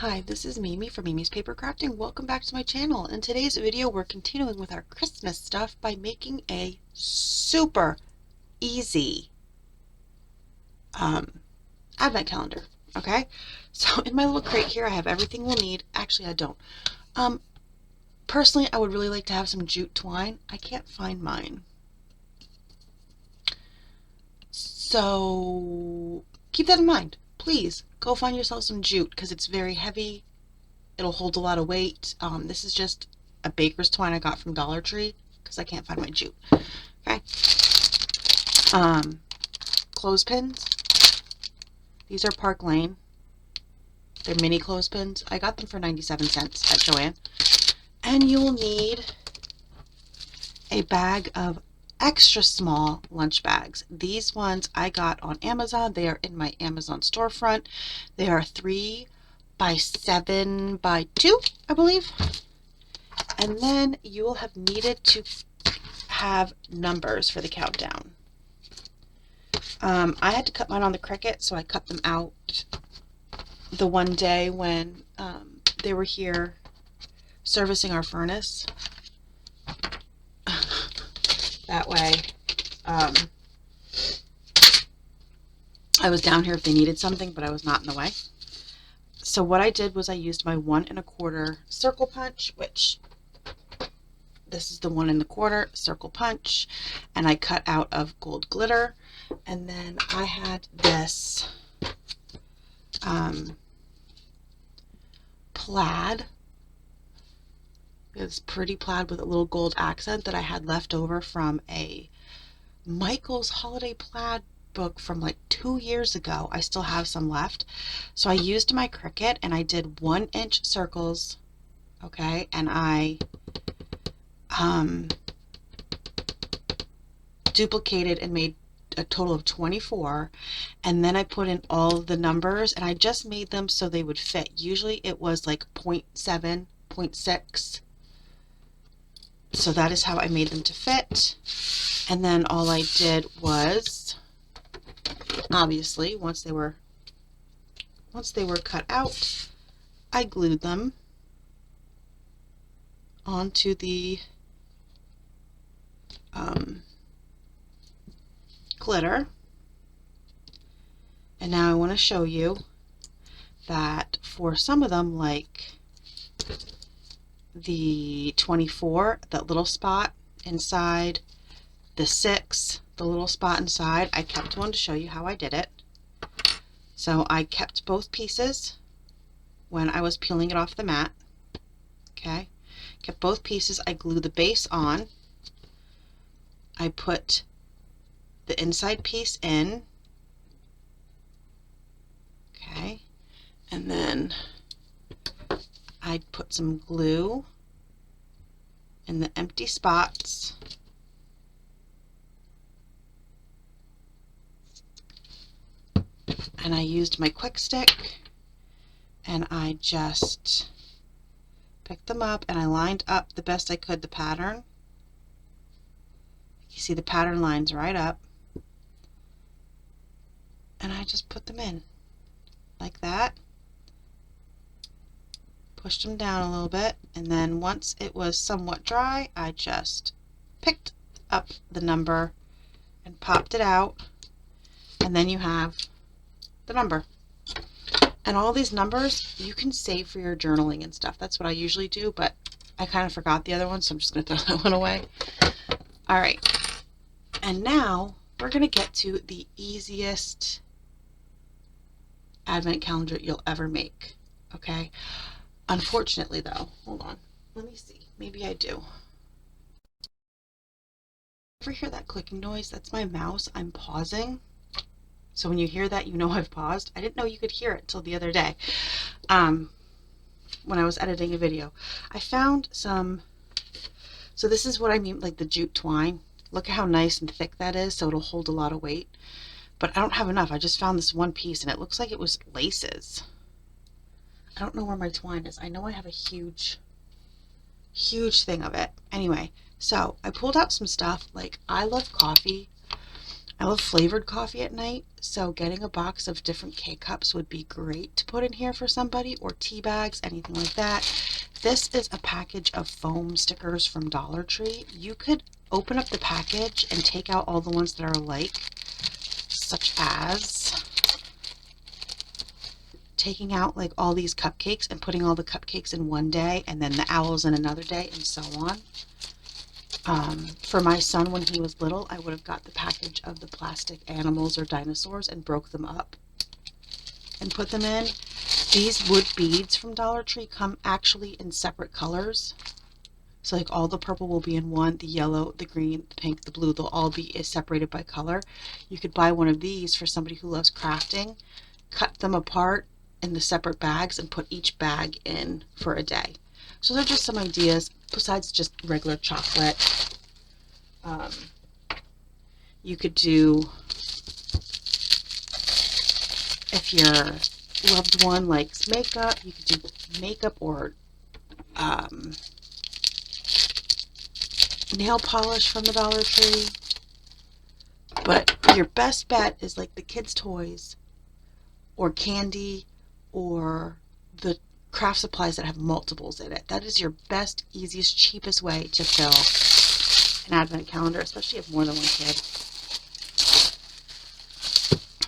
Hi, this is Mimi from Mimi's Paper Crafting. Welcome back to my channel. In today's video, we're continuing with our Christmas stuff by making a super easy advent calendar. Okay, so in my little crate here, I have everything we'll need. Actually, I don't. Personally, I would really like to have some jute twine. I can't find mine. So keep that in mind. Please go find yourself some jute because it's very heavy. It'll hold a lot of weight. This is just a baker's twine I got from Dollar Tree because I can't find my jute. Okay. Clothespins. These are Park Lane. They're mini clothespins. I got them for 97 cents at Joann. And you will need a bag of extra small lunch bags. These ones I got on Amazon. They are in my Amazon storefront. They are 3 by 7 by 2, I believe. And then you will have needed to have numbers for the countdown. I had to cut mine on the Cricut, so I cut them out the one day when they were here servicing our furnace. That way, I was down here if they needed something, but I was not in the way. So what I did was I used my 1 1/4 circle punch, which this is the 1 1/4 circle punch, and I cut out of gold glitter. And then I had this plaid, this pretty plaid with a little gold accent that I had left over from a Michael's Holiday Plaid book from like 2 years ago. I still have some left. So I used my Cricut and I did 1-inch circles, okay, and I duplicated and made a total of 24, and then I put in all the numbers and I just made them so they would fit. Usually it was like 0.7, 0.6. So that is how I made them to fit. And then all I did was, obviously, once they were cut out, I glued them onto the glitter. And now I want to show you that for some of them, like the 24, that little spot inside, the 6, the little spot inside, I kept one to show you how I did it. So I kept both pieces when I was peeling it off the mat. Okay, kept both pieces. I glued the base on. I put the inside piece in. Okay, and then I put some glue in the empty spots. And I used my quick stick and I just picked them up and I lined up the best I could the pattern. You see the pattern lines right up. And I just put them in like that. Pushed them down a little bit, and then once it was somewhat dry, I just picked up the number and popped it out, and then you have the number. And all these numbers you can save for your journaling and stuff. That's what I usually do, but I kind of forgot the other one, so I'm just going to throw that one away. All right, and now we're going to get to the easiest advent calendar you'll ever make. Okay, unfortunately though, hold on, let me see, maybe I do. Ever hear that clicking noise? That's my mouse. I'm pausing, so when you hear that, you know I've paused. I didn't know you could hear it until the other day when I was editing a video. I found some, so this is what I mean, like the jute twine. Look at how nice and thick that is, so it'll hold a lot of weight. But I don't have enough. I just found this one piece and it looks like it was laces. I don't know where my twine is. I know I have a huge thing of it. Anyway, so I pulled out some stuff like I love coffee. I love flavored coffee at night, so getting a box of different K-cups would be great to put in here for somebody, or tea bags, anything like that. This is a package of foam stickers from Dollar Tree. You could open up the package and take out all the ones that are alike, such as taking out like all these cupcakes and putting all the cupcakes in one day, and then the owls in another day, and so on. For my son, when he was little, I would have got the package of the plastic animals or dinosaurs and broke them up and put them in. These wood beads from Dollar Tree come actually in separate colors. So like all the purple will be in one, the yellow, the green, the pink, the blue, they'll all be separated by color. You could buy one of these for somebody who loves crafting, cut them apart in the separate bags and put each bag in for a day. So they're just some ideas besides just regular chocolate. You could do, if your loved one likes makeup, you could do makeup or nail polish from the Dollar Tree. But your best bet is like the kids' toys or candy or the craft supplies that have multiples in it. That is your best, easiest, cheapest way to fill an advent calendar, especially if you have more than one kid.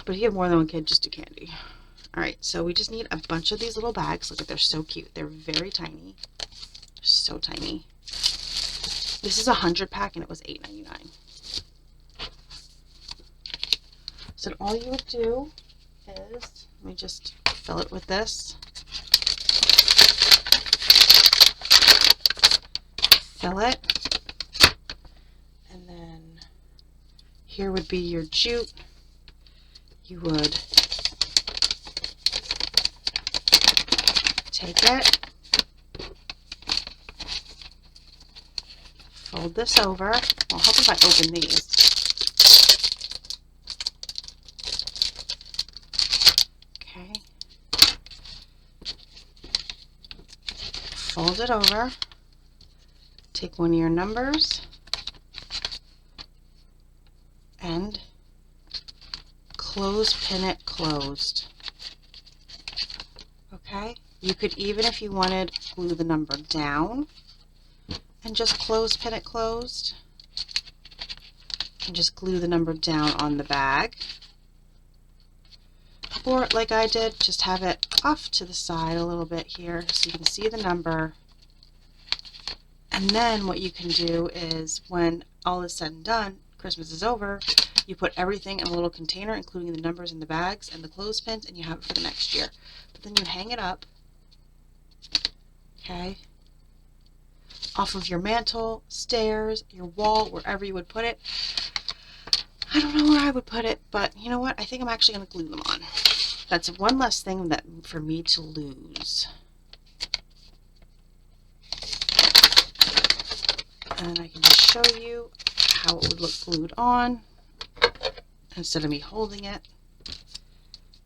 But if you have more than one kid, just do candy. Alright, so we just need a bunch of these little bags. Look at, they're so cute. They're very tiny. So tiny. This is a 100-pack and it was $8.99. So all you would do is, let me just fill it with this. Fill it. And then here would be your jute. You would take it, fold this over. I'll help if I open these. Okay. Fold it over. Take one of your numbers and clothespin it closed. Okay? You could even, if you wanted, glue the number down and just clothespin it closed. And just glue the number down on the bag. Or, like I did, just have it off to the side a little bit here so you can see the number. And then what you can do is, when all is said and done, Christmas is over, you put everything in a little container, including the numbers in the bags and the clothespins, and you have it for the next year. But then you hang it up, okay, off of your mantle, stairs, your wall, wherever you would put it. I don't know where I would put it, but you know what? I think I'm actually going to glue them on. That's one less thing that for me to lose. And I can just show you how it would look glued on instead of me holding it.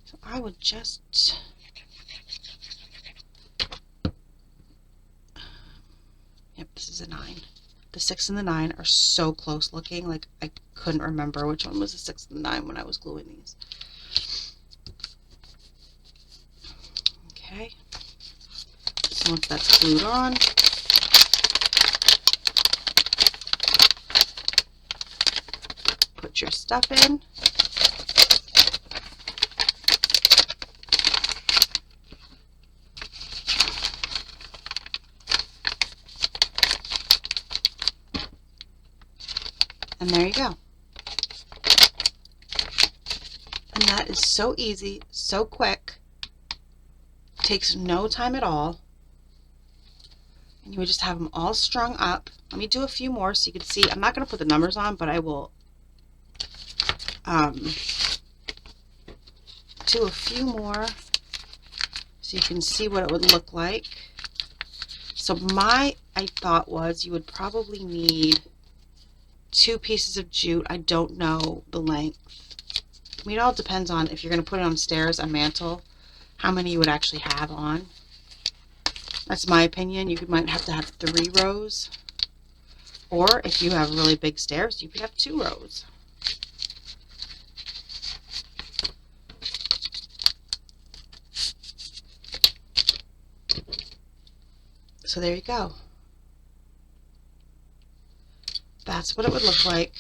So I would just this is a 9. The 6 and the 9 are so close looking, like I couldn't remember which one was the 6 and the 9 when I was gluing these. Okay, so once that's glued on, put your stuff in. And there you go. And that is so easy, so quick, takes no time at all. And you would just have them all strung up. Let me do a few more so you can see. I'm not going to put the numbers on, but I will do a few more so you can see what it would look like. So my thought was you would probably need 2 pieces of jute. I don't know the length. I mean, it all depends on if you're going to put it on stairs, a mantle, how many you would actually have on. That's my opinion. You might have to have 3 rows. Or if you have really big stairs, you could have 2 rows. So there you go. That's what it would look like.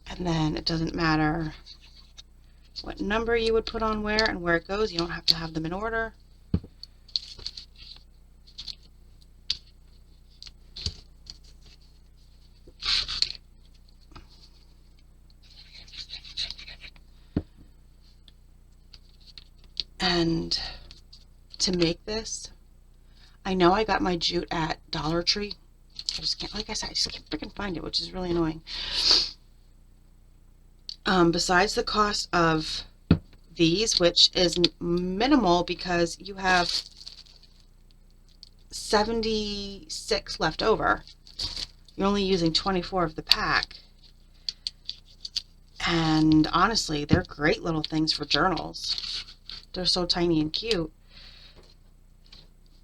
And then it doesn't matter what number you would put on where and where it goes. You don't have to have them in order. And to make this, I know I got my jute at Dollar Tree. I just can't, like I said, I just can't freaking find it, which is really annoying. Besides the cost of these, which is minimal because you have 76 left over. You're only using 24 of the pack. And honestly, they're great little things for journals. They're so tiny and cute.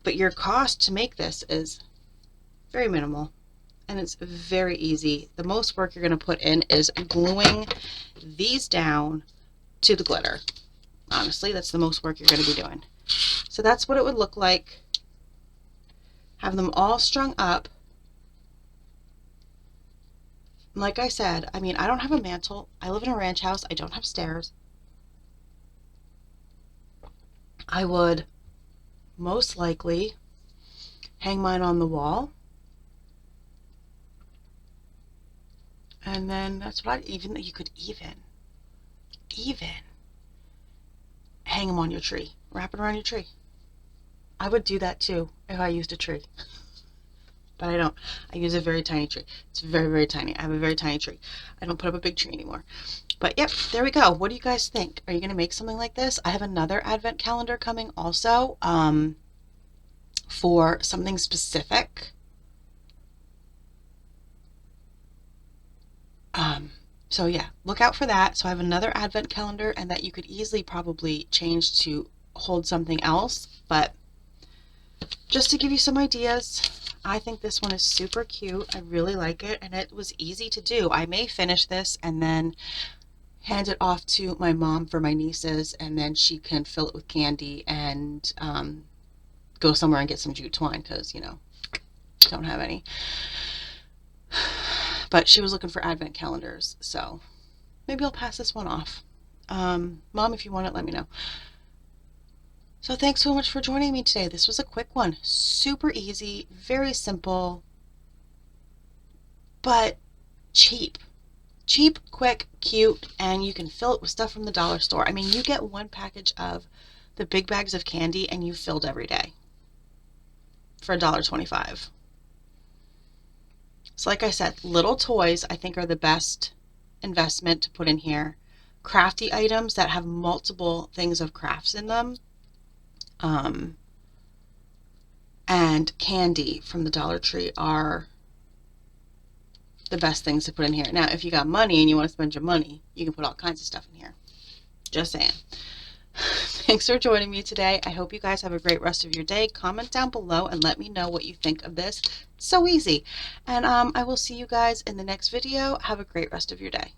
But your cost to make this is very minimal. And it's very easy. The most work you're going to put in is gluing these down to the glitter. Honestly, that's the most work you're going to be doing. So that's what it would look like. Have them all strung up. Like I said, I mean, I don't have a mantle. I live in a ranch house. I don't have stairs. I would most likely hang mine on the wall. And then that's what you could even hang them on your tree. Wrap it around your tree. I would do that too if I used a tree. But I don't. I use a very tiny tree. It's very, very tiny. I have a very tiny tree. I don't put up a big tree anymore. But yep, there we go. What do you guys think? Are you going to make something like this? I have another advent calendar coming also for something specific. So yeah, look out for that. So I have another advent calendar, and that you could easily probably change to hold something else. But just to give you some ideas, I think this one is super cute. I really like it, and it was easy to do. I may finish this and then hand it off to my mom for my nieces, and then she can fill it with candy and go somewhere and get some jute twine because, you know, don't have any. But she was looking for advent calendars, so maybe I'll pass this one off. Mom, if you want it, let me know. So thanks so much for joining me today. This was a quick one. Super easy, very simple, but cheap. Cheap, quick, cute, and you can fill it with stuff from the dollar store. I mean, you get one package of the big bags of candy and you filled every day for $1.25. So like I said, little toys I think are the best investment to put in here. Crafty items that have multiple things of crafts in them. And candy from the Dollar Tree are the best things to put in here. Now, if you got money and you want to spend your money, you can put all kinds of stuff in here. Just saying. Thanks for joining me today. I hope you guys have a great rest of your day. Comment down below and let me know what you think of this. It's so easy. And I will see you guys in the next video. Have a great rest of your day.